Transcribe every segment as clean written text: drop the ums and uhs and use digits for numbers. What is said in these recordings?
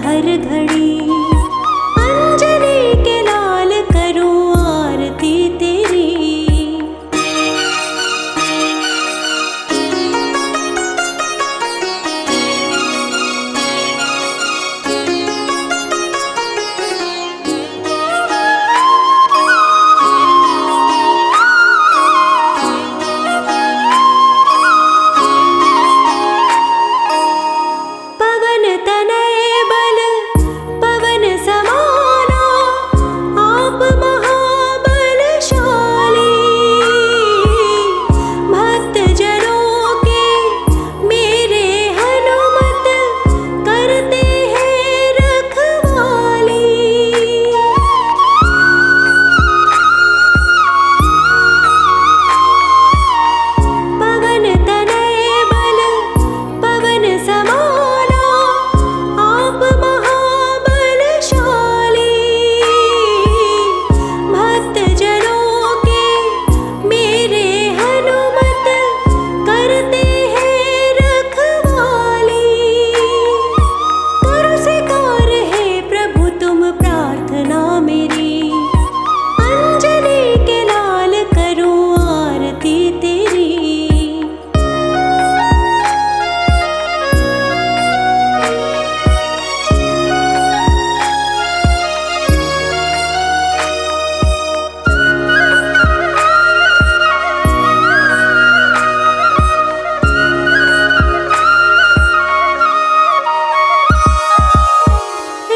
हर घड़ी। अंजनी के लाल करूं आरती तेरी। पवन तनय बल पवन समाना, आप महाबलशाली। भक्त जनों के मेरे हनुमत करते हैं रखवाली। पवन तनय बल पवन समाना, आप महाबलशाली। भक्त जनों के मेरे हनुमत करते हैं रखवाली। करो स्वीकार है प्रभु तुम प्रार्थना मेरी। अंजनी के लाल करूं आरती तेरी।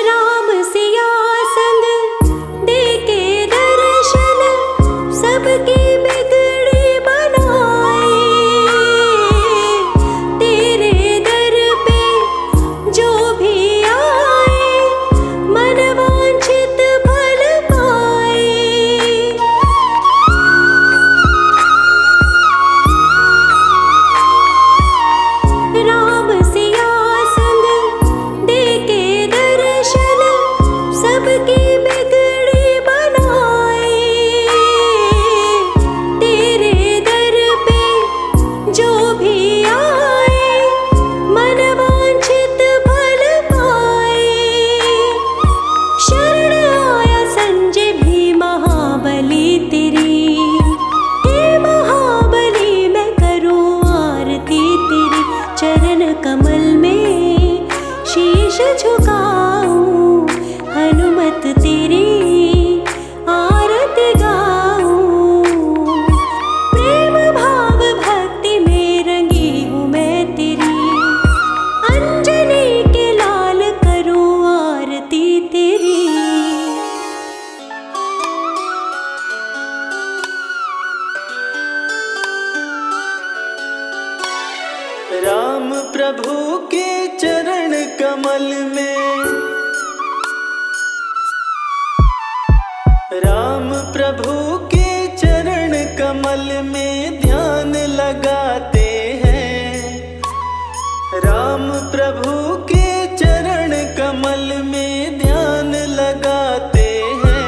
राम सिया संग दे के दर्शन, सबकी बिगड़ी बनाए। तेरे दर पे जो भी आए, मन वांछित फल पाए। राम सिया संग दे के दर्शन, सबकी बिगड़ी बनाए। तेरे दर पे जो भी आए, मन वांछित फल पाए। शरण आया संजय भी महाबली तेरी। हे महाबली मैं करूं आरती तेरी। चरण कमल में शीश झुकाऊं, हनुमत तेरी आरती गाऊं। प्रेम भाव भक्ति में रंगी हूँ मैं तेरी। अंजनी के लाल करूं आरती तेरी। राम प्रभु के चरण कमल में, राम प्रभु के चरण कमल में ध्यान लगाते हैं। राम प्रभु के चरण कमल में ध्यान लगाते हैं।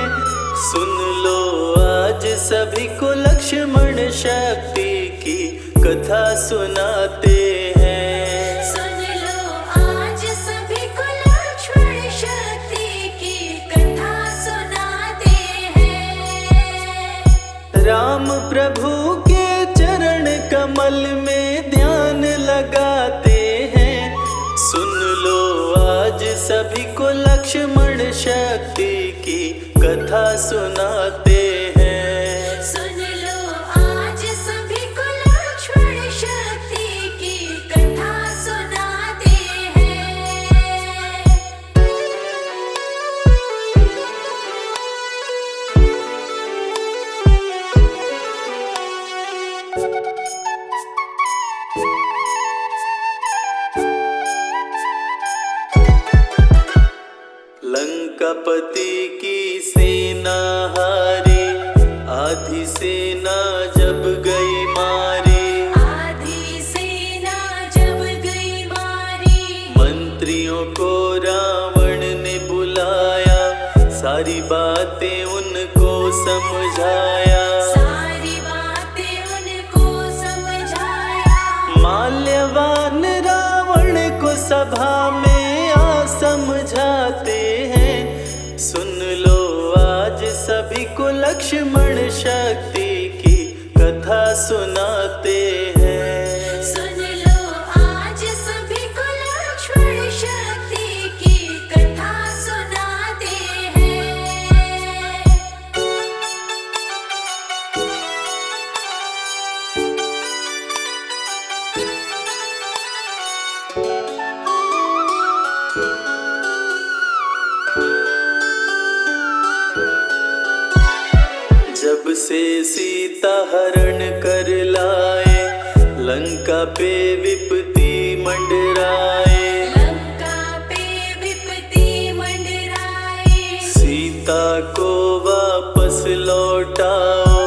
सुन लो आज सभी को लक्ष्मण शक्ति की कथा सुनाते हैं। सुन लो आज सभी को लक्ष्मण शक्ति की कथा सुनाते हैं। राम प्रभु के चरण कमल में ध्यान लगाते हैं। सुन लो आज सभी को लक्ष्मण शक्ति की कथा सुनाते हैं। सुन लो आज सभी को लक्ष्मण शक्ति की कथा सुनाते हैं। लंकापति की सेना हारी, आधी सेना जब गई मारी। आधी सेना जब गई मारी, मंत्रियों को रावण ने बुलाया, सारी बातें उनको समझाया। सारी बातें उनको समझाया। माल्यवान रावण को सभा में आ समझाया। लक्ष्मण शक्ति की कथा सुनाते हैं। सुन लो आज सभी को लक्ष्मण शक्ति की कथा सुनाते हैं। जब से सीता हरण कर लाए, लंका पे विपत्ति मंडराए। लंका पे विपत्ति मंडराए। सीता को वापस लौटाओ,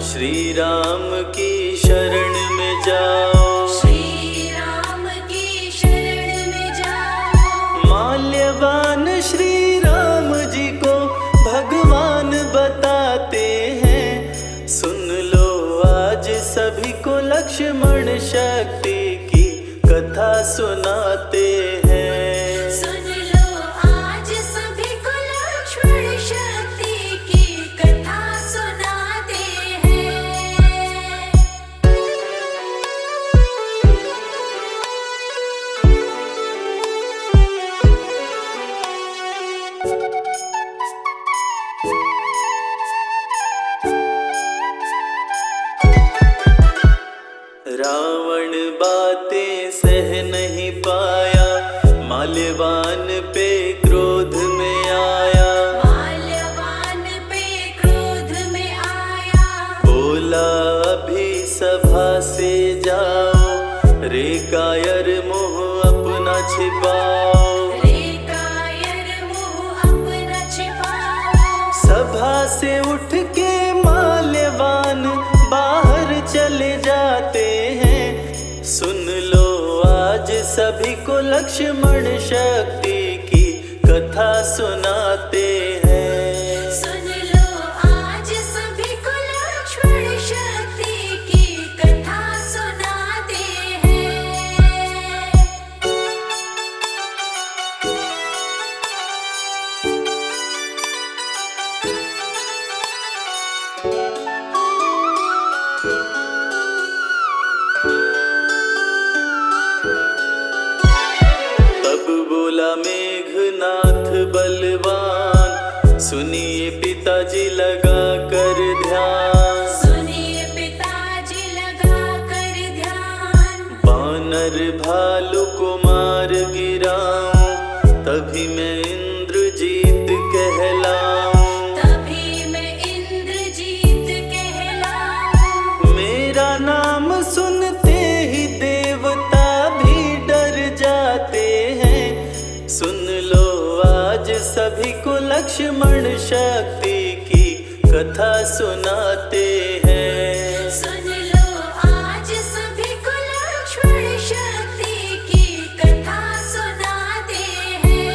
श्री राम की शरण में जाओ। श्री राम की शरण में जाओ। माल्यवान श्री राम जी को भगवान बताते हैं। सुन लो आज सभी को लक्ष्मण शक्ति की कथा सुनाते हैं। सुन लो आज सभी को लक्ष्मण शक्ति की कथा सुनाते हैं। रावण बातें सह नहीं पाया, माल्यवान पे क्रोध में आया। माल्यवान पे क्रोध में आया। बोला अभी सभा से जाओ, रे कायर मुँह अपना छिपाओ। रे कायर मुँह अपना छिपाओ। सभा से उठ के माल्यवान बाहर चले जाते हैं। सुन लो आज सभी को लक्ष्मण शक्ति की कथा सुनाते हैं। सुन लो आज सभी को लक्ष्मण शक्ति की कथा सुनाते हैं। तब बोला मेघनाथ बलवान, सुनिए पिताजी लगा कर ध्यान। सुनिए पिताजी लगा कर ध्यान। बानर भालू को मार गिराऊं, तभी मैं इंद्रजीत कहलाऊं। तभी मैं इंद्रजीत कहलाऊं। मेरा नाम सुनते ही देवता भी डर जाते हैं। सुन लो आज सभी को लक्ष्मण शक्ति की कथा सुनाते हैं। सुन लो आज सभी को लक्ष्मण शक्ति की कथा सुनाते हैं।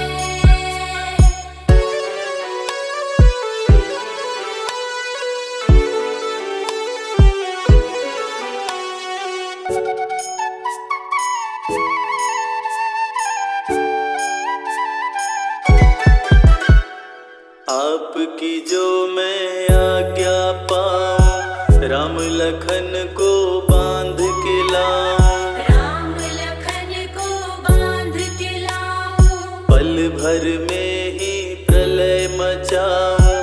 आपकी जो मैं आज्ञा पाऊं, राम लखन को बांध के लाऊं। राम लखन को बांध के लाऊं। पल भर में ही प्रलय मचाऊं,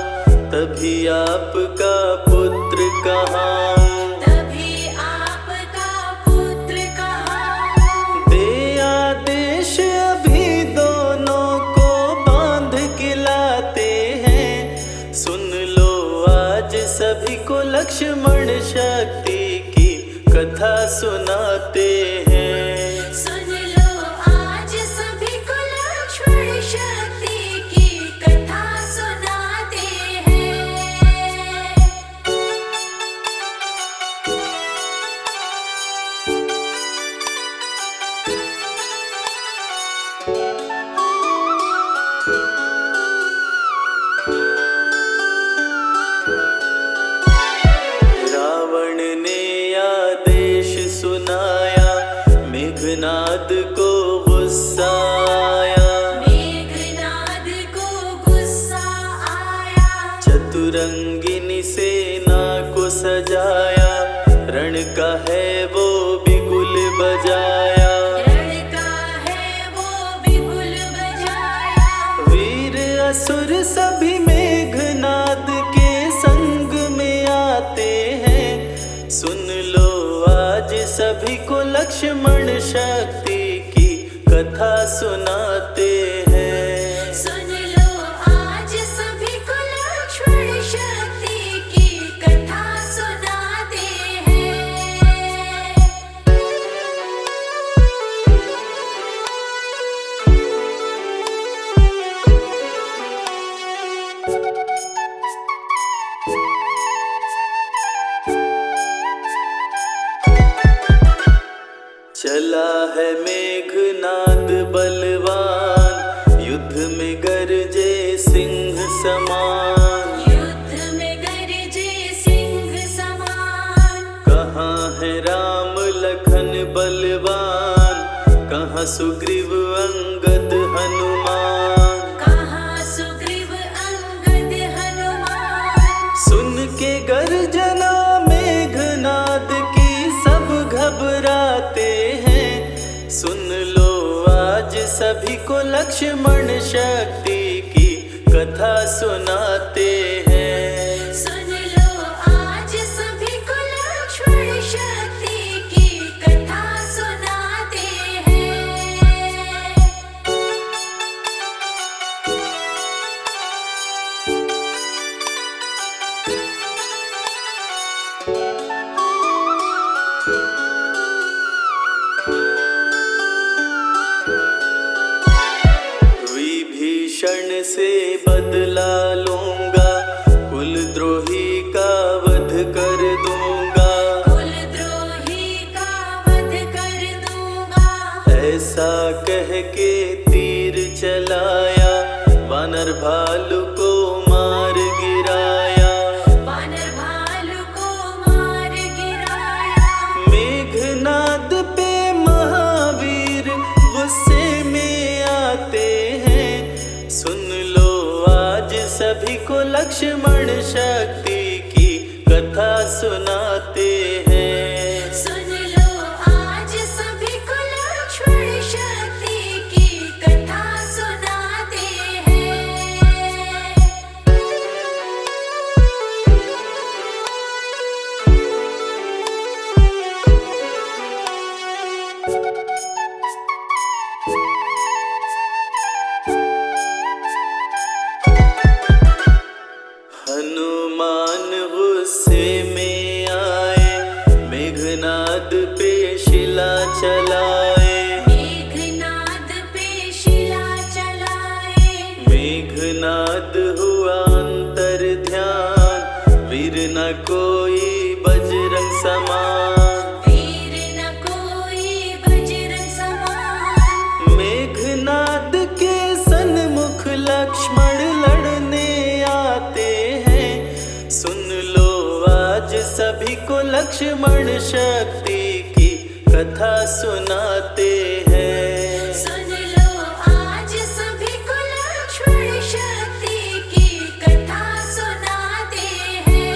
तभी आपका पुत्र कहाऊं। तभी आपका पुत्र कहाऊं। दे आदेश अभी दोनों को बांध के लाते हैं। सुन लो आज सभी को लक्ष्मण शक्ति की कथा सुनाते हैं। सुन लो आज सभी को लक्ष्मण शक्ति की कथा सुनाते हैं। रावण ने आदेश सुनाया, मेघनाद को गुस्सा आया। मेघनाद को गुस्सा आया। चतुरंगिनी से असुर सभी मेघनाद के संग में आते हैं। सुन लो आज सभी को लक्ष्मण शक्ति की कथा सुनाते हैं। सुन लो आज सभी को लक्ष्मण शक्ति की कथा सुनाते हैं। चला है मेघनाद बलवान, युद्ध में गरजे सिंह समान। युद्ध में गरजे सिंह समान। कहाँ है राम लखन बलवान, कहाँ सुग्रीव अंगद हनुमान। कहाँ सुग्रीव अंगद हनुमान। सुन के गर्जना मेघनाद की सब घबराते हैं। सुन लो आज सभी को लक्ष्मण शक्ति की कथा सुनाते हैं। सुन लो आज सभी को लक्ष्मण शक्ति की कथा सुनाते हैं। विभीषण से बदला लूंगा, कुलद्रोही का वध कर दूंगा। कुलद्रोही का वध कर दूंगा। ऐसा कह के तीर चलाया, वानर भालू को मार गिराया। वानर भालू को मार गिराया। मेघनाद पे महावीर गुस्से में आते हैं। सुन लो आज सभी को लक्ष्मण शक्ति की कथा सुनाते हैं। सुन लो आज सभी को लक्ष्मण शक्ति की कथा सुनाते हैं। हनुमान गुस्से में आए, मेघनाद पे शिला चलाए। मेघनाद पे शिला चलाए। मेघनाद हुआ अंतर ध्यान, वीर न कोई बजरंग समान। वीर न कोई बजरंग समान। मेघनाद के सन्मुख लक्ष्मण लड़ने आते हैं। सुन लो आज सभी को लक्ष्मण शक्ति की कथा सुनाते हैं। सुन लो आज सभी को लक्ष्मण शक्ति की कथा सुनाते हैं।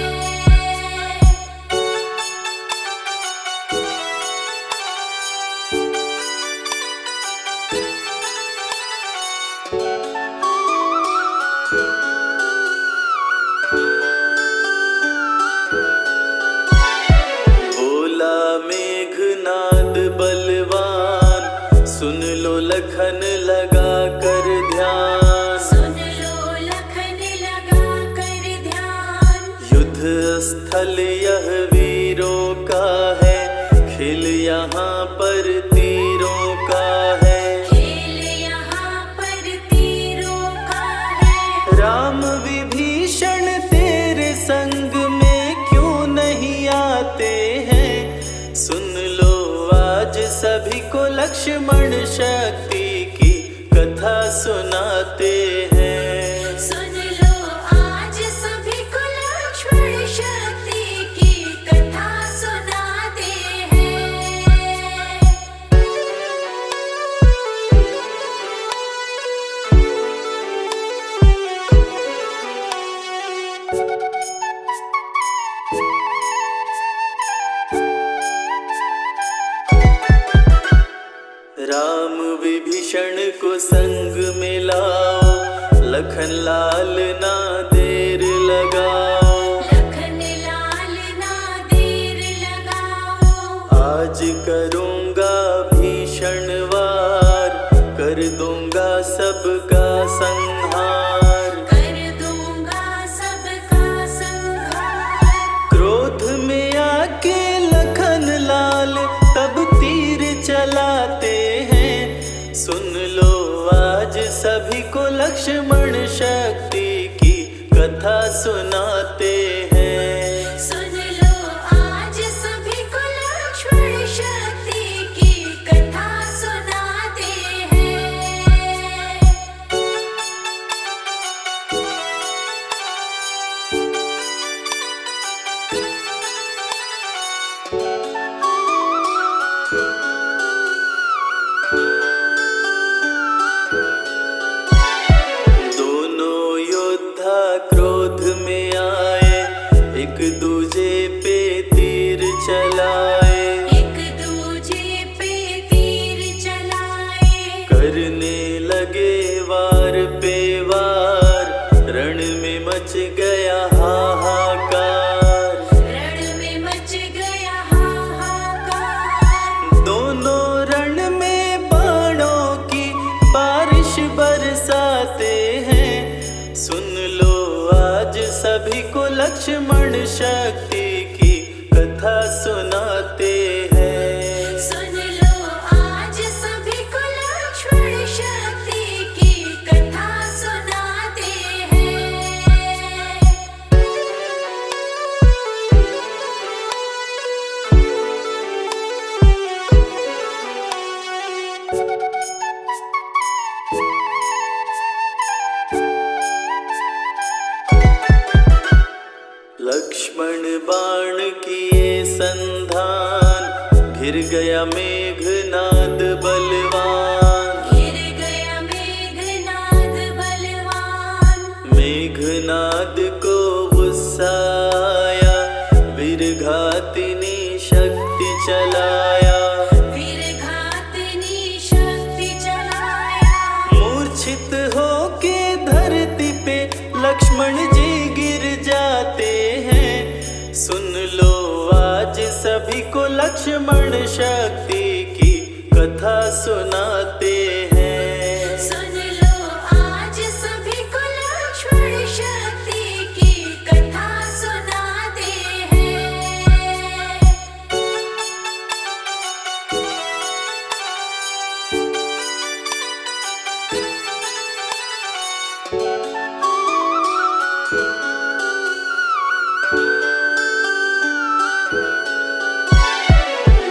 बोला मेघनाद बलवान, सुन लो लखन लगा कर ध्यान। सुन लो लखन लगा कर ध्यान। युद्ध स्थल यह वीरों का है, खेल यहाँ पर तीरों का है। खेल यहाँ पर तीरों का है। राम विभीषण तेरे संग में क्यों नहीं आते हैं। सुन लो आज सभी को लक्ष्मण शक्ति की कथा सुनाते हैं। सुन लो आज सभी को लक्ष्मण शक्ति की कथा सुनाते हैं। राम विभीषण को संग में लाओ, लखन लाल ना देर लगाओ, लखन लाल ना देर लगाओ। आज करूँगा भीषण वार, कर दूँगा सबका संहार, कर दूंगा सबका संहार। क्रोध में आके लखन लाल तब तीर चलाते हैं। सुन लो आज सभी को लक्ष्मण शक्ति की कथा सुनाते हैं। सुन लो आज सभी को लक्ष्मण शक्ति की कथा सुनाते हैं। दोनों योद्धा क्रोध में आए, एक दूजे पे तीर चलाए, एक दूजे पे तीर चलाए। करने लगे वार पे वार, रण में मच गया हाहाकार, रण में मच गया हाहाकार। दोनों रण में बाणों की बारिश बरसाते हैं। सुन लो आज सभी को लक्ष्मण शक्ति की कथा सुनाते हैं। सुन लो आज सभी को लक्ष्मण शक्ति की कथा सुनाते हैं। लक्ष्मण बाण किए संधान, घिर गया मेघनाद बलवान, घिर गया मेघनाद बलवान। मेघनाद को गुस्सा आया, वीरघातिनी शक्ति चलाया, वीरघातिनी शक्ति चलाया। मूर्छित होके धरती पे लक्ष्मण जी गिर जाते हैं। सुन लो आज सभी को लक्ष्मण शक्ति की कथा सुनाते हैं। सुन लो आज सभी को लक्ष्मण शक्ति की कथा सुनाते हैं।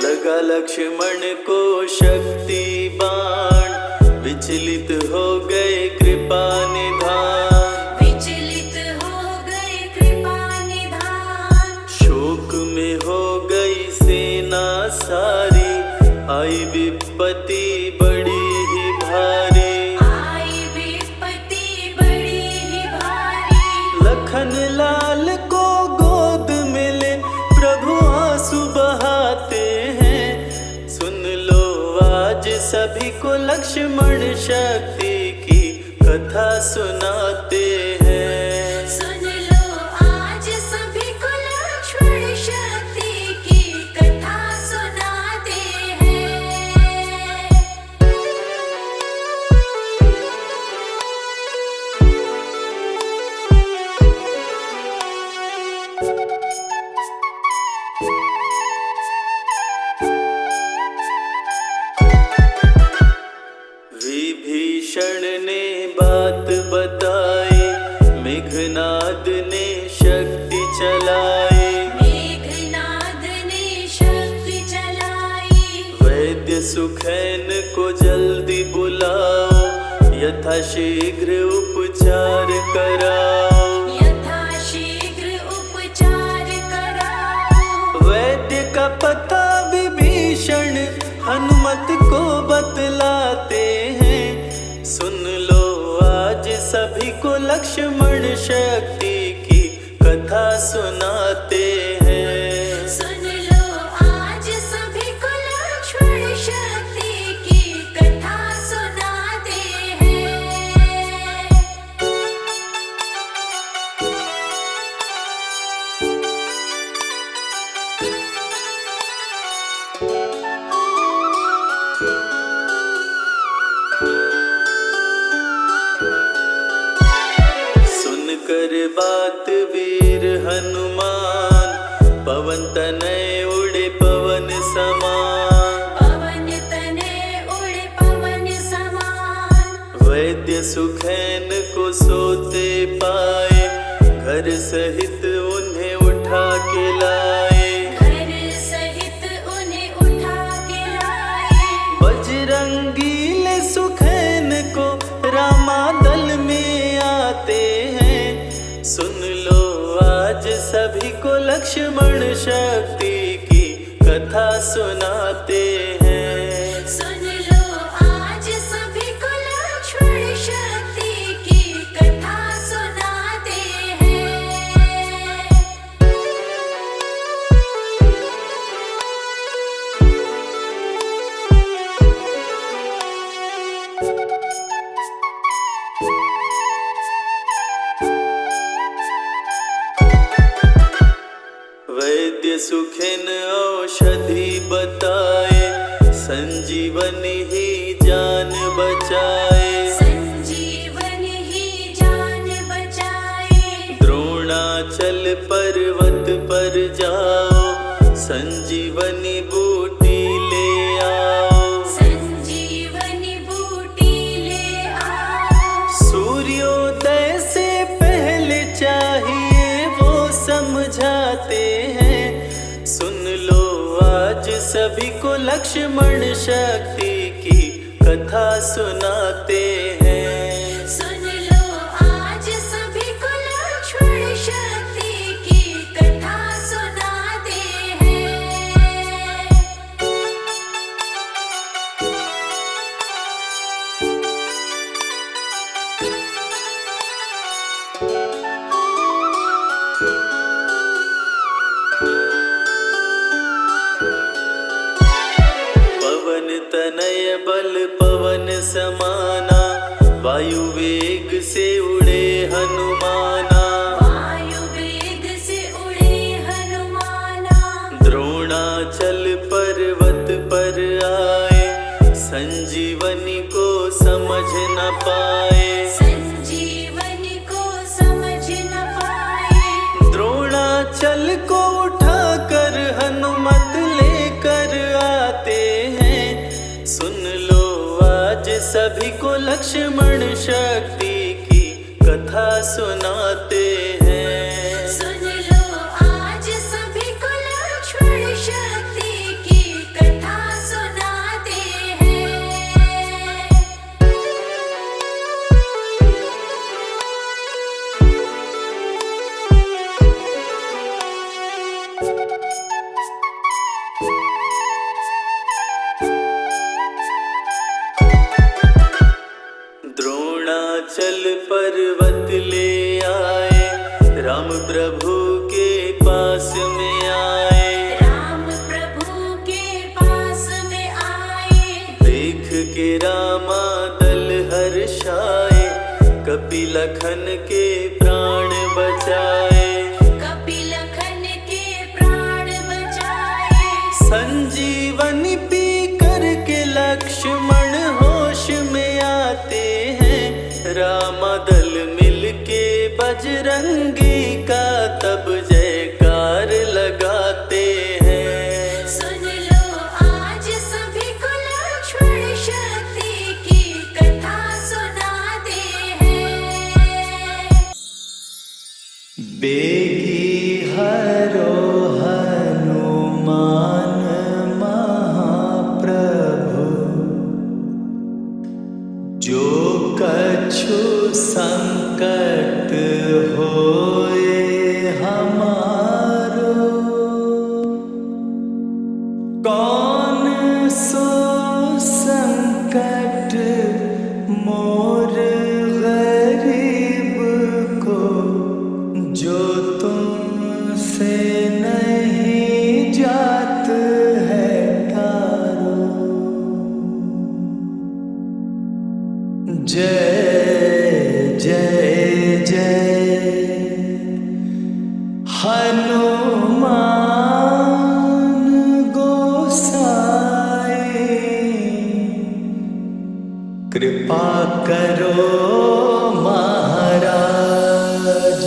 लगा लक्ष्मण को शक्ति बाण, विचलित हो गए कृपा निधान, विचलित हो गए कृपा निधान। शोक में हो गई सेना सारी, आई विपत्ति बड़ी ही भारी, आई विपत्ति बड़ी ही भारी। लखन लाल को गोद में ले प्रभु आंसू बहाते हैं। सुन लो आज सभी को लक्ष्मण शक्ति की कथा सुनाते हैं। सुन लो आज सभी को लक्ष्मण शक्ति की कथा सुनाते हैं। विभीषण ने बात बताई, मेघनाद ने शक्ति चलाई, मेघनाद ने शक्ति चलाई। वैद्य सुखैन को जल्दी बुलाओ, यथाशीघ्र उपचार कराओ, यथाशीघ्र उपचार कराओ। वैद्य का पता विभीषण हनुमत को बतलाते हैं। सुन लो आज सभी को लक्ष्मण शक्ति की कथा सुनाते हैं। सुन लो आज सभी को लक्ष्मण शक्ति की कथा सुनाते हैं। कर बात वीर हनुमान, पवन तनय उड़े पवन समान। पवन तनय उड़े पवन समान। वैद्य सुखैन को सोते पाए, घर सहित उन्हें उठा के लाए। घर सहित उन्हें उठा के लाए। बजरंगी ले सुखैन को रामादल में आते हैं। सुन लो आज सभी को लक्ष्मण शक्ति की कथा सुनाते हैं। सुन लो आज सभी को लक्ष्मण शक्ति की कथा सुनाते हैं। वैद्य सुखिन औषधि बताए, संजीवनी ही जान बचाए। संजीवनी ही जान बचाए। द्रोणाचल पर्वत पर जाओ, संजीवनी बूटी ले आओ। संजीवनी बूटी ले आओ। सूर्योदय से पहले चाहिए वो समझाते हैं। सुन लो आज सभी को लक्ष्मण शक्ति की कथा सुनाते हैं। सुन लो आज सभी को लक्ष्मण शक्ति की कथा सुनाते हैं। पवन तनय बल पवन समाना, वायु वेग से उड़े हनुमाना। वायु वेग से उड़े हनुमाना। द्रोणाचल पर्वत पर आए, संजीवनी को समझ न पाए। संजीवनी को समझ न पाए। द्रोणाचल को उठाकर हनुमत लेकर आते हैं। सुन लो आज सभी को लक्ष्मण शक्ति की कथा सुनाते हैं। सुन लो आज सभी को लक्ष्मण शक्ति की कथा सुनाते हैं। द्रोणाचल पर्वत ले आए, राम प्रभु के पास में आए। राम प्रभु के पास में आए। देख के रामादल हर्षाए, कपिलखन के प्राण बचाए। कपिलखन के प्राण बचाए। संजीवनी पी करके लक्ष्मण होश में आते हैं। रामादल मिलके बजरंगी का तब जयकार लगाते हैं। सुन लो आज सभी को लक्ष्मण शक्ति की कथा सुनाते हैं। बेगी हरो हनुमान महाप्रभु, जो कछु संकट होए हमारो। कौन सो संकट मोर गरीब को, जो तुमसे नहीं जात है टारो। जय जय जय हनुमान गोसाई, कृपा करो महाराज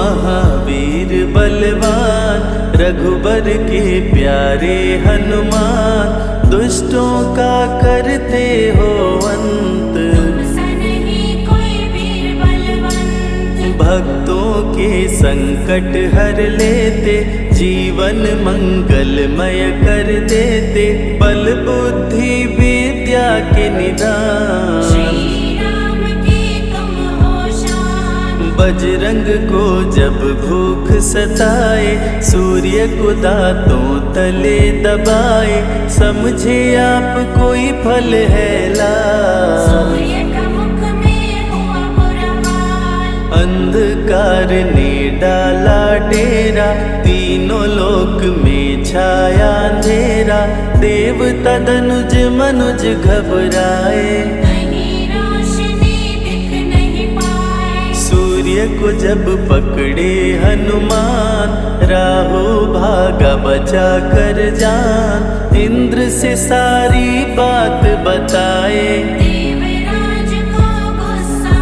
महावीर बलवान, रघुबर के प्यारे हनुमान, दुष्टों का करते हो अंत, तुमसा नहीं कोई वीर बलवंत। भक्तों के संकट हर लेते, जीवन मंगलमय कर देते, बल बुद्धि विद्या के निदान, श्री राम की तुम हो शान। बजरंग को जब भूख सताए, सूर्य को दांतों तले दबाए, समझे आप कोई फल है लाल, सूर्य का मुख में हुआ बुरा हाल। अंधकार ने डाला डेरा, तीनों लोक में छाया अंधेरा, देवता धनुज मनुज घबराए, कहीं रोशनी दिख नहीं पाए। सूर्य को जब पकड़े हनुमान, राहु भागा बचा कर जान, इंद्र से सारी बात बताए, देवराज को गुस्सा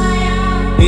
आया।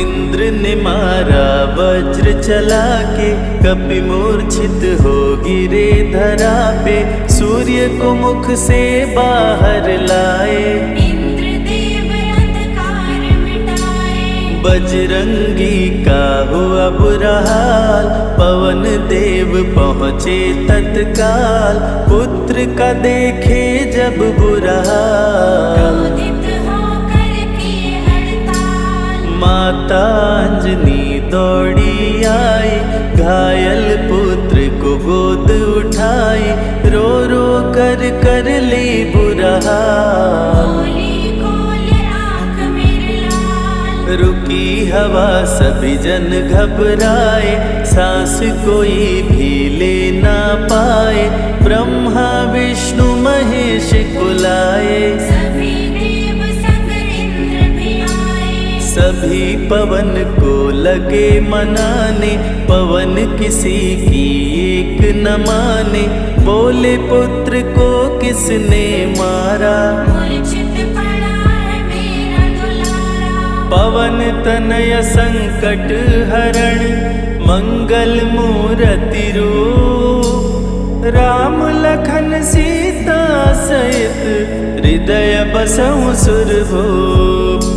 इंद्र ने मारा वज्र चला के, कपि मूर्छित हो गिरे धरा पे, सूर्य को मुख से बाहर लाए, इंद्रदेव अंधकार मिटाए। बजरंगी का हुआ बुरा हाल, पवन देव पहुँचे तत्काल, पुत्र का देखे जब बुरा हाल, क्रोधित होकर किए हड़ताल। माता अंजनी दौड़ी आई, घायल पुत्र को गोद उठाई, रो रो कर ली बुरा हाल, बोली खोल आँख मेरे लाल। रुकी हवा सभी जन घबराए, सांस कोई भी ले ना पाए, ब्रह्मा विष्णु महेश कुलाए, सभी देव संग इंद्र भी आए। सभी पवन को लगे मनाने, पवन किसी की एक न माने, बोले पुत्र को किसने मारा, मूर्छित पड़ा है मेरा दुलारा। पवन तनय संकट हरण, मंगल मूर्ति रूप, राम लखन सीता सहित, हृदय बसहु सुरभूप।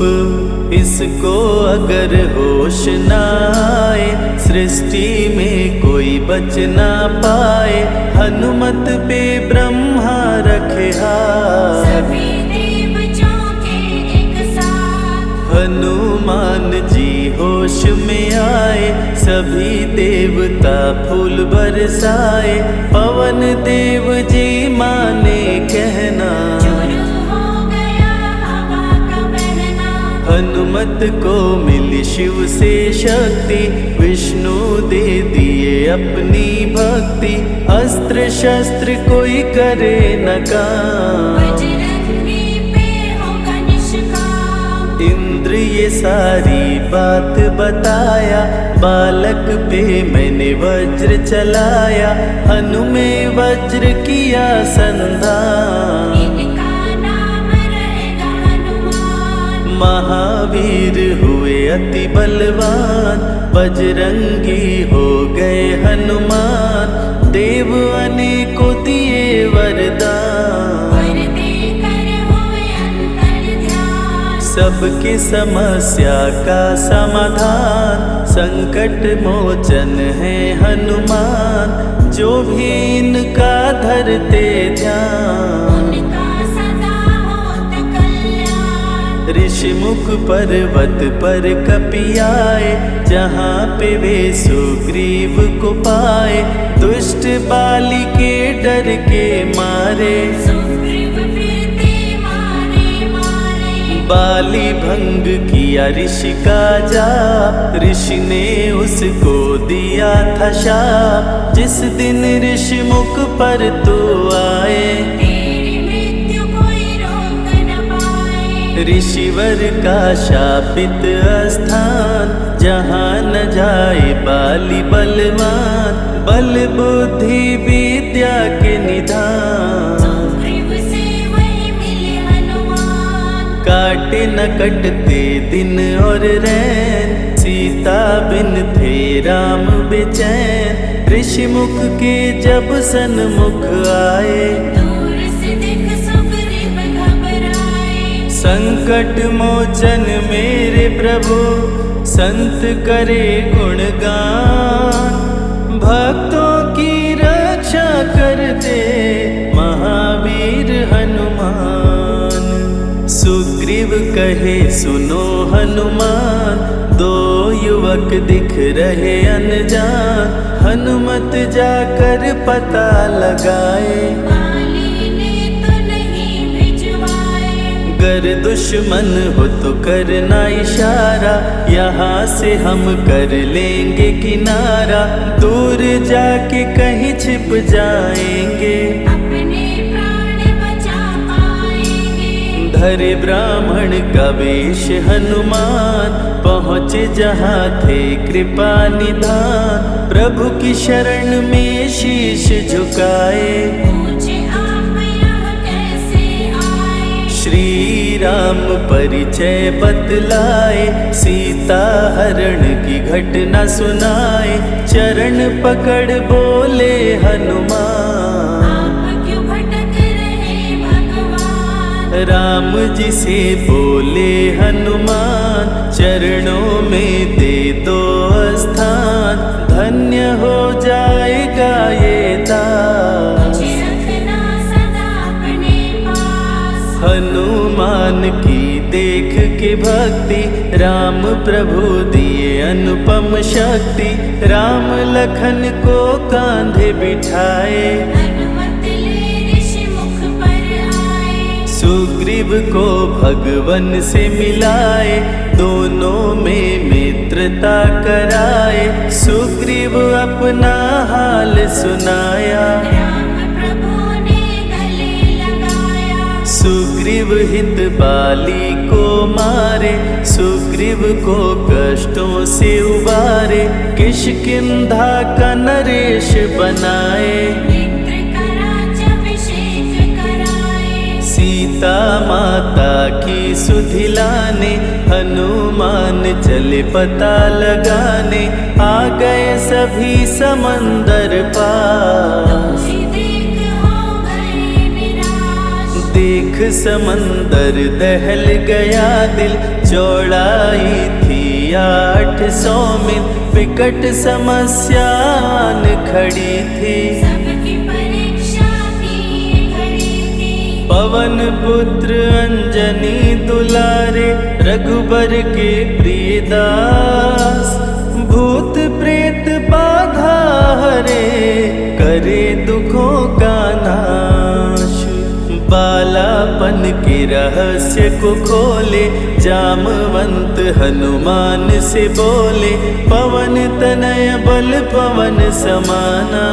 इसको अगर होश न आए, सृष्टि में कोई बच ना पाए, हनुमत पे ब्रह्मा रखे हाथ, सभी देव चौंके एक साथ। हनुमान जी होश में आए, सभी देवता फूल बरसाए, पवन देव जी माने कहना, शुरू हो गया हवा का बहना। हनुमत को मिली शिव से शक्ति, विष्णु दे दिए अपनी भक्ति, अस्त्र शस्त्र कोई करे न काम, बजरंगी पे होगा निष्काम। इंद्र ये सारी बात बताया, बालक पे मैंने वज्र चलाया, हनु में वज्र किया संधान, इनका नाम रहेगा हनुमान। महावीर हुए अति बलवान, बजरंगी हो गए हनुमान, देव अनेकों दिए वरदान, वर देकर हुए अंतर्ध्यान। सबकी समस्या का समाधान, संकट मोचन है हनुमान, जो भी इनका धरते ध्यान, उनका सदा होत कल्याण। ऋषिमुख पर्वत पर कपि आए, जहाँ पे वे सुग्रीव को पाए, दुष्ट बाली के डर के मारे, सुग्रीव फिरते मारे मारे। बाली भंग किया ऋषि का जाप, ऋषि ने उसको दिया था शाप, जिस दिन ऋषि मुख पर तो आए, तेरी मृत्यु कोई रोक न पाए। ऋषिवर का शापित स्थान, जहाँ न जाए बाली बलवान, बल बुद्धि विद्या के निधान, सुग्रीव से वही मिले हनुमान। काटे न कटते दिन और रैन, सीता बिन थे राम बेचैन, ऋषि मुख के जब सन्मुख आए। दूर से दिख सुग्रीव घबराए। संकट मोचन मेरे प्रभु, संत करे गुणगान। भक्तों की रक्षा करते महावीर हनुमान। सुग्रीव कहे सुनो हनुमान, दो युवक दिख रहे अनजान। हनुमत जाकर पता लगाए, वाली ने तो नहीं भिजवाए। गर दुश्मन हो तो करना इशारा, यहाँ से हम कर लेंगे किनारा। दूर जाके कहीं छिप जाएंगे, अपने प्राण बचा पाएंगे। धरे ब्राह्मण का वेश हनुमान, पहुँचे जहाँ थे कृपा निधान। प्रभु की शरण में शीश झुकाए, पूछे आप यहाँ कैसे आए। श्री राम परिचय बतलाए, सीता हरण की घटना सुनाए। चरण पकड़ बोले हनुमान, आप क्यों भटक रहे भगवान। राम जी से बोले हनुमान, चरणों में दे दो स्थान। धन्य हो जाएगा ये दास, मुझे रखना सदा अपने पास। हनुमान की देख के भक्ति, राम प्रभु दिए अनुपम शक्ति। राम लखन को कांधे बिठाए, हनुमत ले ऋषि मुख पर आए। सुग्रीव को भगवन से मिलाए, दोनों में मित्रता कराए। सुग्रीव अपना हाल सुनाया, राम प्रभु ने गले लगाया। सुग्रीव हित बाली को मारे, सुग्रीव को कष्टों से उबारे। किष्किंधा का नरेश बनाए, मित्र का राज्याभिषेक कराए। सीता माता की सुधि लाने, हनुमान चले पता लगाने। आ गए सभी समंदर पार, तुझे देख हो गए निराश। देख समंदर दहल गया दिल। चौड़ाई थी 800 मील, विकट समस्यान खड़ी थी। सबकी परीक्षा की घड़ी थी। पवन पुत्र अंजनी दुलारे, रघुबर के प्रिय दास। भूत प्रेत बाधा हरे, करे दुखों का नाश। बालापन के रहस्य को खोले, जामवंत हनुमान से बोले। पवन तनय बल पवन समाना,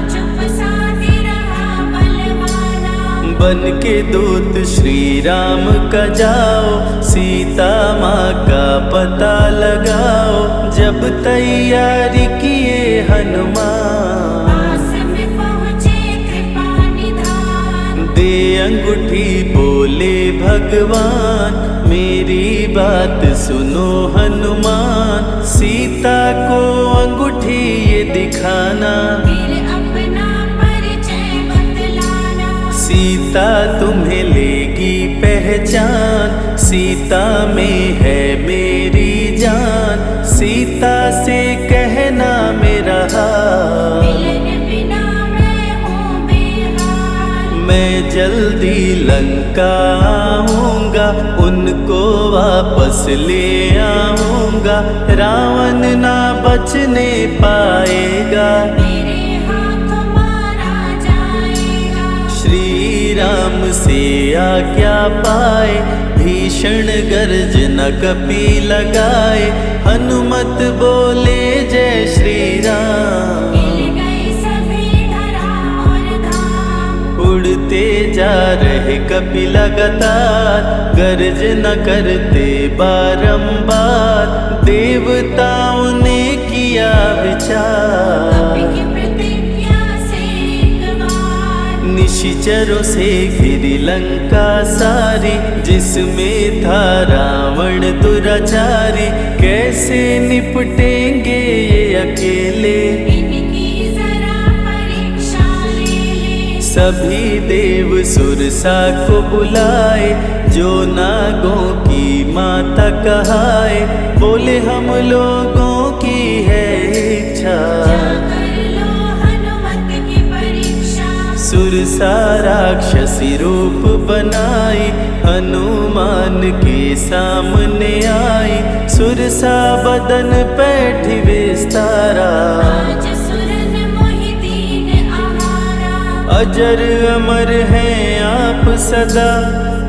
चुप साधे रहा बलवाना। बन के दूत श्री राम का जाओ, सीता माँ का पता लगाओ। जब तैयारी किए हनुमान, पास में पहुँचे कृपा निधान। दे अंगूठी बोले भगवान, मेरी बात सुनो हनुमान। सीता को अंगूठी ये दिखाना, फिर अपना परिचय बतलाना। सीता तुम्हें लेगी पहचान। सीता में है मेरी जान, सीता से कहना मेरा हाल। मिलन बिना मैं हूँ बेहाल। मैं जल्दी लंका आऊँगा, उनको वापस ले आऊँगा। रावण ना बचने पाएगा, मेरे हाथों मारा जाएगा। श्री राम से आज्ञा पाए, भीषण गर्जना कपि लगाए। हनुमत बोले जय श्री राम, मिल गए सभी धरा और धाम। उड़ते जा रहे कपि लगातार, गर्जना करते बारंबार। देवताओं ने किया विचार, कपि की प्रतिज्ञा से एक बार। निशाचरों से घिरी लंका सारी, जिसमें था रावण दुराचारी। कैसे निपटेंगे ये अकेले, इनकी जरा परीक्षा ले ले। सभी देव सुरसा को बुलाए, जो नागों की माता कहाए। बोले हम लोगों की है इच्छा, जाकर लो हनुमत की परीक्षा। सुरसा राक्षसी रूप बनाई, हनुमान के सामने आई। सुरसा बदन पैठ विस्तारा, आज सुरन मोहि दीन आहारा। अजर अमर हैं आप सदा,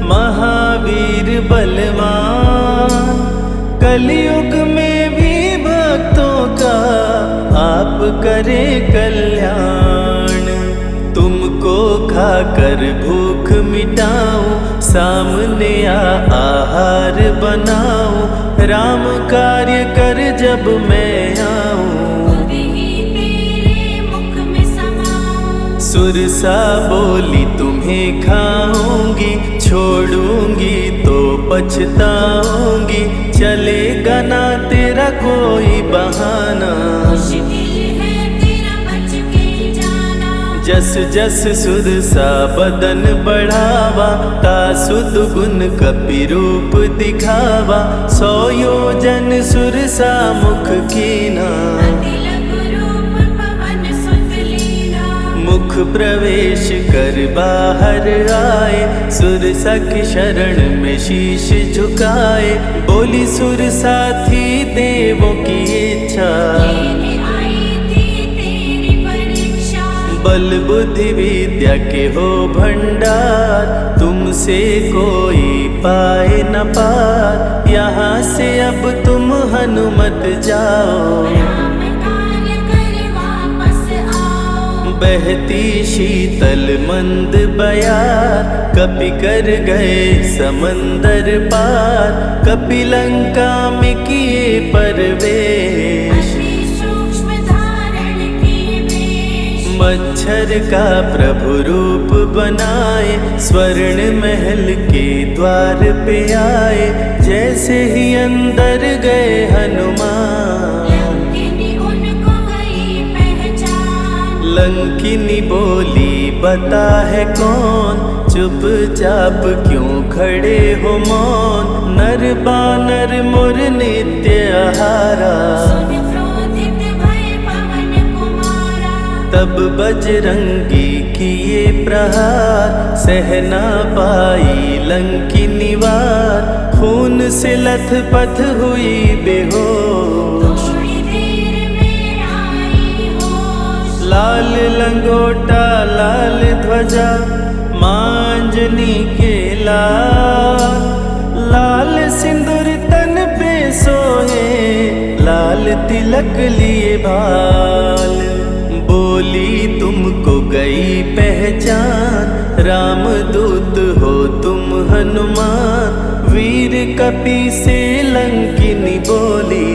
महावीर बलवान। कलयुग में भी भक्तों का आप करें कल्याण। तुमको खाकर भूख मिटाऊं, सामने आहार बनाऊं। राम कार्य कर जब मैं आऊं, खुद ही तेरे मुख में समाऊं। सुरसा बोली तुम्हें खाऊंगी, छोड़ूंगी तो पछताऊंगी। चलेगा ना तेरा कोई बहाना, मुश्किल है तेरा बच के जाना। जस जस सुरसा बदन बढ़ावा, तासुद गुण कपि रूप दिखावा। 100 योजन सुरसा मुख कीना, अति लघु रूप पवन सुत लीना। मुख प्रवेश कर बाहर आए, सुरसा की शरण में शीश झुकाए। बोली सुरसा थी देवों की इच्छा, लेने आई थी तेरी परीक्षा। बल बुद्धि विद्या के हो भंडार, तुमसे कोई पाए न पार। यहाँ से अब तुम हनुमत जाओ, राम कार्य कर वापस आओ। बहती शीतल मंद बयार, कपि कर गए समंदर पार। कपि लंका में किए परवेश, अति सूक्ष्म धारण किए वेश। मच्छर का प्रभु रूप बनाए, स्वर्ण महल के द्वार पे आए। जैसे ही अंदर गए हनुमान, लंकिनी उनको गई पहचान। लंकिनी बोली बता है कौन, चुपचाप क्यों खड़े हो मौन। नर बानर मोर नित्य आहारा, सुन क्रोधित भय पवन कुमारा। तब बजरंगी किए प्रहार, सहना पाई लंकिनी वार। खून से लथपथ हुई बेहोश, थोड़ी देर में आई होश। लाल लंगोटा लाल ध्वजा, मांजनी के लाल। लाल सिंदूर तन पे सोहे, लाल तिलक लिए बाल। बोली तुमको गई पहचान, रामदूत हो तुम हनुमान। वीर कपि से लंकिनी बोली,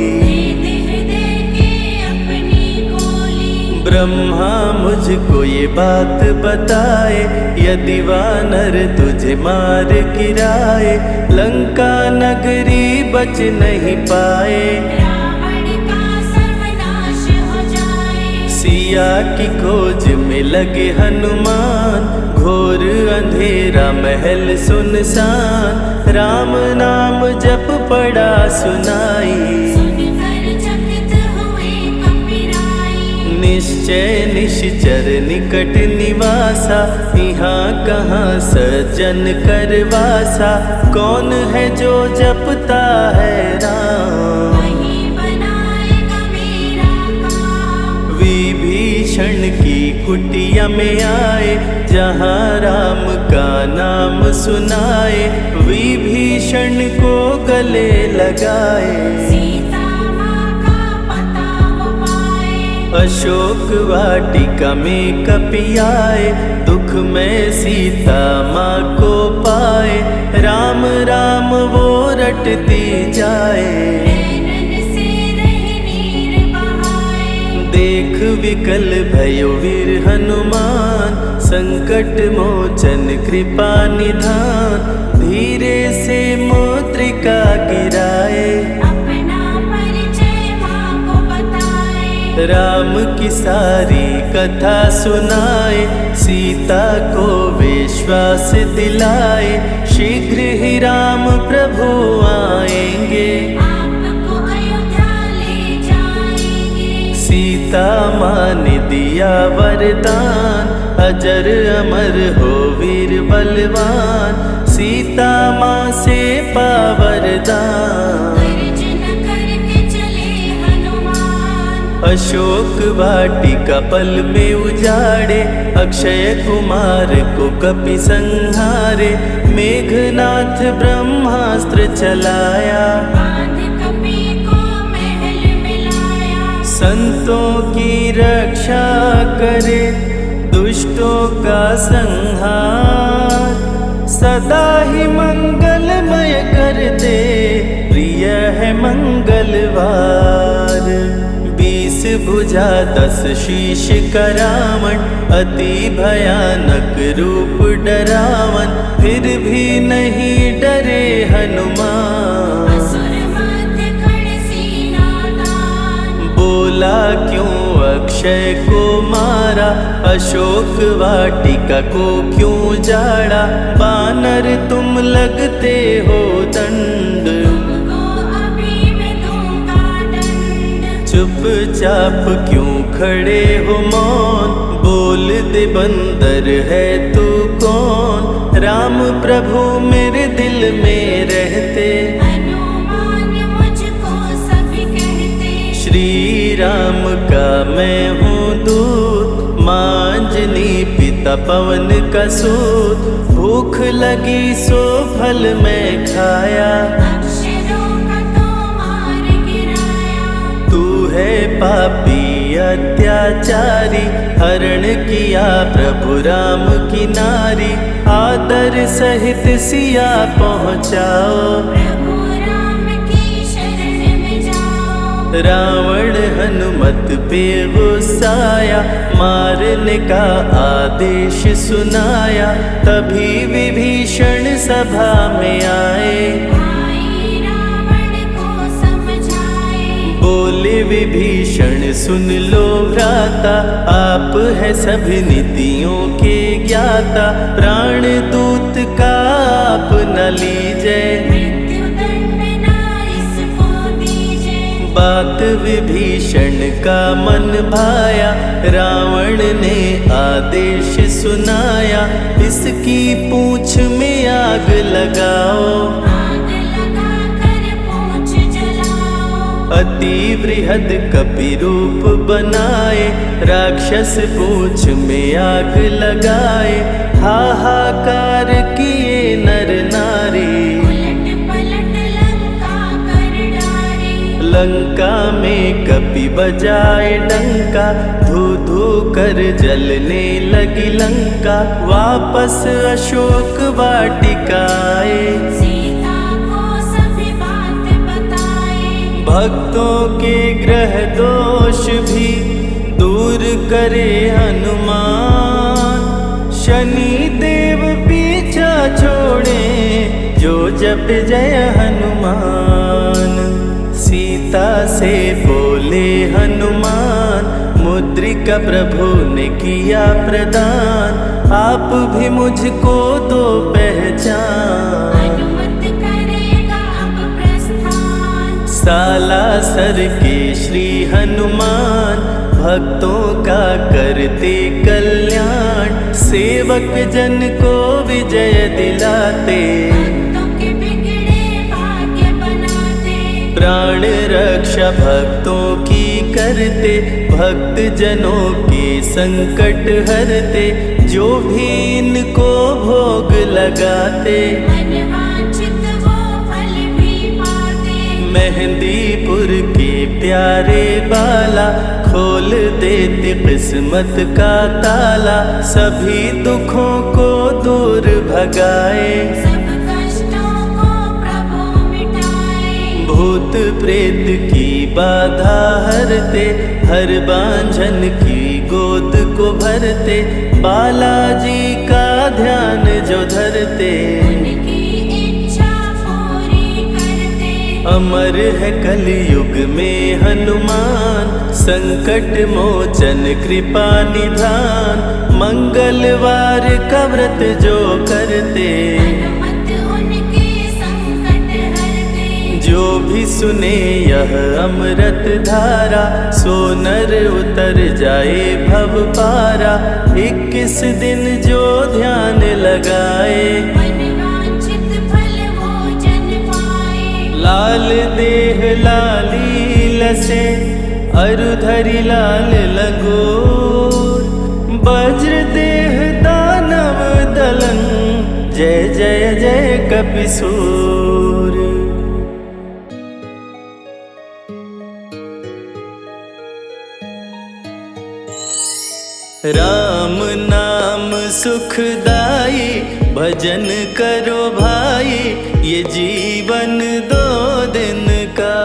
हृदय के अपनी गोली। ब्रह्मा मुझको ये बात बताए, यदि वानर तुझे मार गिराए। लंका नगरी बच नहीं पाए, रावण का सर्वनाश हो जाए। सिया की खोज में लगे हनुमान, घोर अंधेरा महल सुनसान। राम नाम जप पड़ा सुनाई, सुनकर चकित हुए कपिराई। निश्चय निश्चर निकट निवासा, यहाँ कहाँ सज्जन करवासा। कौन है जो जपता है राम, वही बनाएगा मेरा काम। विभीषण की कुटिया में आए, जहाँ राम का नाम सुनाए। विभीषण को गले लगाए, सीता माँ का पता वो पाए। अशोक वाटिका में कपि आए, दुख में सीता माँ को पाए। राम राम वो रटती जाए, नैनन से रह नीर बहाए। देख विकल भयो वीर हनुमान, संकट मोचन कृपा निधान। धीरे से मुद्रिका गिराए, अपना परिचय माँ को बताए। राम की सारी कथा सुनाए, सीता को विश्वास दिलाए। शीघ्र ही राम प्रभु आएंगे, आपको अयोध्या ले जाएंगे। सीता माँ ने दिया वरदान, अजर अमर हो वीर बलवान। सीता माँ से पा वरदान, गर्जन करके चले हनुमान। अशोक वाटिका पल में उजाड़े, अक्षय कुमार को कपि संहारे। मेघनाथ ब्रह्मास्त्र चलाया, बांध कपि को महल में लाया। संतों की रक्षा करे, दुष्टों का संहार। सदा ही मंगलमय करते, प्रिय है मंगलवार। 20 भुजा 10 शीश करावन, अति भयानक रूप डरावन। फिर भी नहीं डरे हनुमान, असुर मध्य खड़ सीना तान। बोला क्यों अक्षय को मारा, अशोक वाटिका को क्यों जाड़ा। बानर तुम लगते हो दंड, तुमको अभी मैं दूंगा दंड। चुपचाप क्यों खड़े हो मौन, बोल दे बंदर है तू कौन। राम प्रभु मेरे दिल में रहते, हनुमान मुझको सभी कहते। श्री राम का मैं हूँ दूत, माँ अंजनी पिता पवन का सूत। भूख लगी सो फल मैं खाया, अक्षरों का तो मार गिराया। तू है पापी अत्याचारी, हरण किया प्रभु राम की नारी। आदर सहित सिया पहुँचाओ, प्रभु राम की शरण में जाओ। रावण हनुमत पे गुस्साया, मारने का आदेश सुनाया। तभी विभीषण सभा में आए, भाई रावण को समझाए। बोले विभीषण सुन लो भ्राता, आप है सभी नीतियों के ज्ञाता। प्राण दूत का आप न लीजिए, मृत्यु दंड ना इसको दीजिए। बात विभीषण का मन भाया, रावण ने आदेश सुनाया। इसकी पूंछ में आग लगाओ, आग लगा कर पूंछ जलाओ। अति बृहद कपि रूप बनाए, राक्षस पूंछ में आग लगाए। हाहाकार किए नर नारी, उलट पलट लंका कर डारे। लंका में कपि बजाए डंका, धू धू कर जलने लगी लंका। वापस अशोक वाटिका आए, सीता को सभी बात बताए। भक्तों के ग्रह दोष भी दूर करे हनुमान। शनि देव पीछा छोड़े, जो जप जय हनुमान। सीता से बोले हनुमान, मुद्रिका प्रभु ने किया प्रदान। आप भी मुझको दो पहचान, अनुमत करेगा अब प्रस्थान। सालासर के श्री हनुमान, भक्तों का करते कल्याण। सेवक जन को विजय दिलाते, भक्तों के बिगड़े भाग्य बनाते। प्राण रक्षा भक्तों की करते। भक्त जनों के संकट हरते, जो भी इनको भोग लगाते। मनवांछित वो फल भी पाते। मेहंदीपुर के प्यारे बाला, खोल देते किस्मत का ताला। सभी दुखों को दूर भगाए, सब कष्टों को प्रभु मिटाए। भूत प्रेत की बाधा हरते, हर बांझन की गोद को भरते, बालाजी का ध्यान जो धरते, उनकी इच्छा पूरी करते। अमर है कलयुग में हनुमान, संकट मोचन कृपा निधान, मंगलवार का व्रत जो करते, हनुमत उनके संकट हरते। जो भी सुने यह अमृत धारा, सो नर उतर जाए भव पारा। 21 दिन जो ध्यान लगाए, मनवांछित फल वो जन पाए। लाल देह लाली लसे, अरुधरि लाल लंगोर, वज्र देह दानव दलन, जय जय जय कपिसूर। राम नाम सुखदाई, भजन करो भाई, ये जीवन 2 दिन का।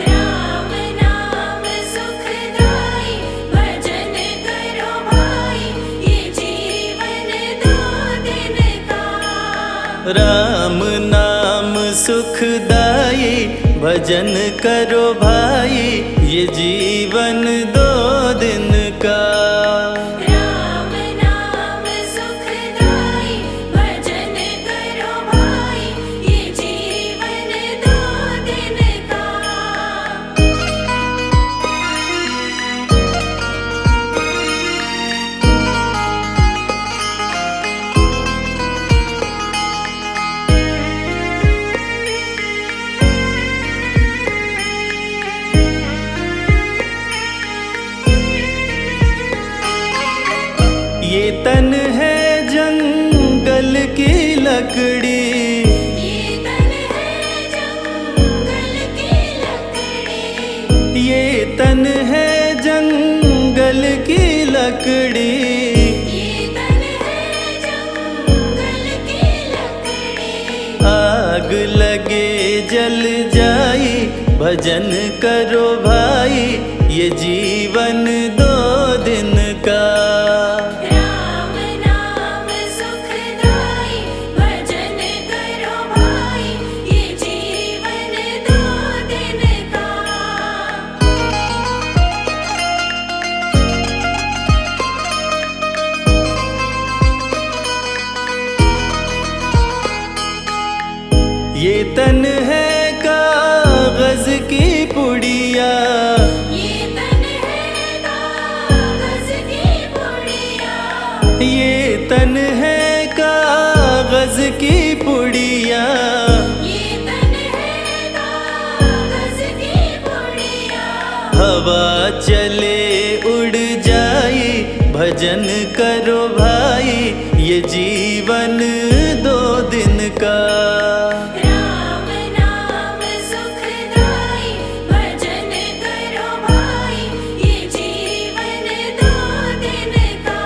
राम नाम सुखदाई, भजन करो भाई, ये जीवन 2 दिन का। राम नाम सुखदाई, भजन करो भाई, ये जीवन 2 दिन का। राम नाम सुखदाई, भजन करो भाई, ये जीवन 2 दिन का। ये तन है जंगल की लकड़ी, ये तन है जंगल की लकड़ी। ये तन है जंगल की लकड़ी, ये तन है जंगल की लकड़ी। आग लगे जल जाई, भजन करो भाई, ये जीवन 2 दिन का। राम नाम सुखदाई, भजन करो भाई, ये जीवन 2 दिन का। ये तन है कागज की पुड़िया, ये तन है कागज की पुड़िया। ये तन है कागज की पुड़िया, ये तन है कागज की पुड़िया। हवा चले उड़ जाई, भजन करो भाई, ये जीवन 2 दिन का। राम नाम सुखदाई, भजन करो भाई, ये जीवन 2 दिन का।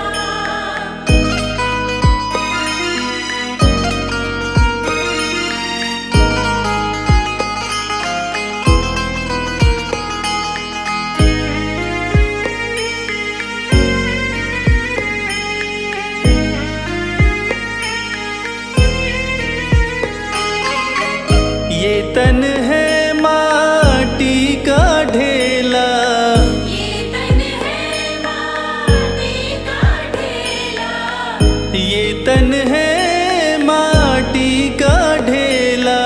ये तन है माटी का ढेला, ये तन है माटी का ढेला। ये तन है माटी का ढेला,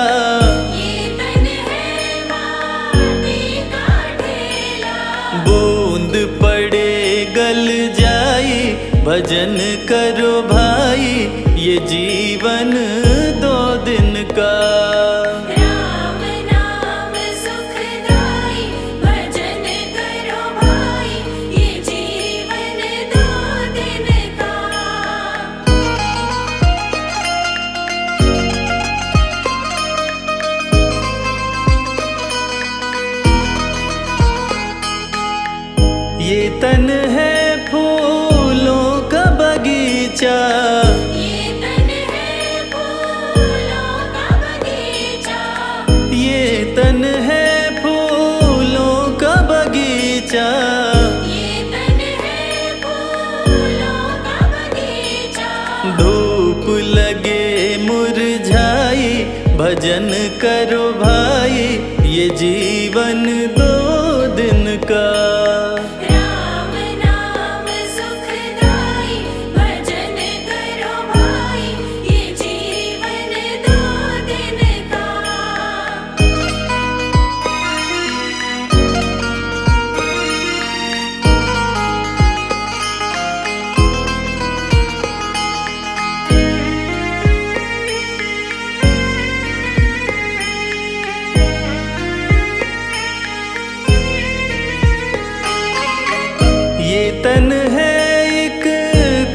ये तन है माटी का ढेला। बूंद पड़े गल जाई, भजन करो भाई, ये जीवन 2 दिन का। राम नाम सुखदाई, भजन करो भाई, ये जीवन 2 दिन का। ये तन है फूलों का बगीचा, ये तन है फूलों का बगीचा। ये तन है धूप लगे मुरझाई, भजन करो भाई, ये जीवन 2 दिन का। राम नाम सुखदाई, भजन करो भाई, ये जीवन 2 दिन का। ये तन है एक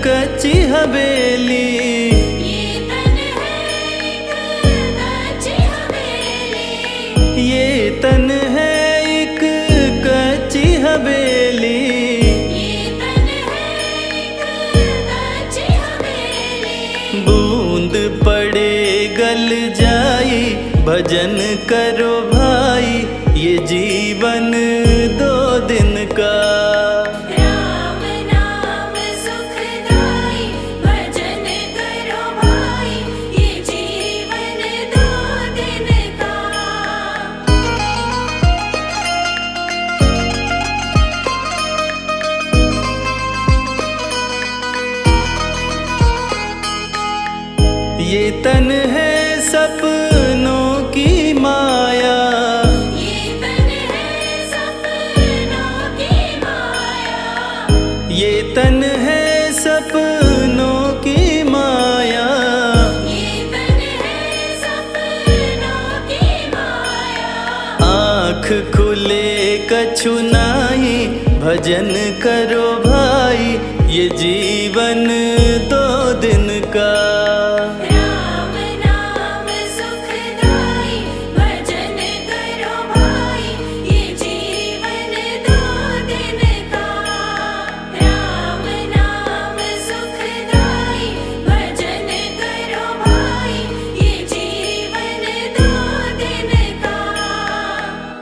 कच्ची हवेली, ये तन है एक कच्ची हवेली, ये तन है एक कच्ची हवेली। ये तन है एक कच्ची हवेली। बूंद पड़े गल जाई, भजन करो भाई, ये जीवन 2 दिन का। राम नाम सुखदाई, भजन करो भाई, ये जीवन 2 दिन का। ये तन है सपनों की माया, ये तन है सपनों की माया, ये तन है सपनों की माया। ये तन है सपनों की माया। आँख खुले कछु नाही, भजन करो भाई, ये जीवन 2 दिन का।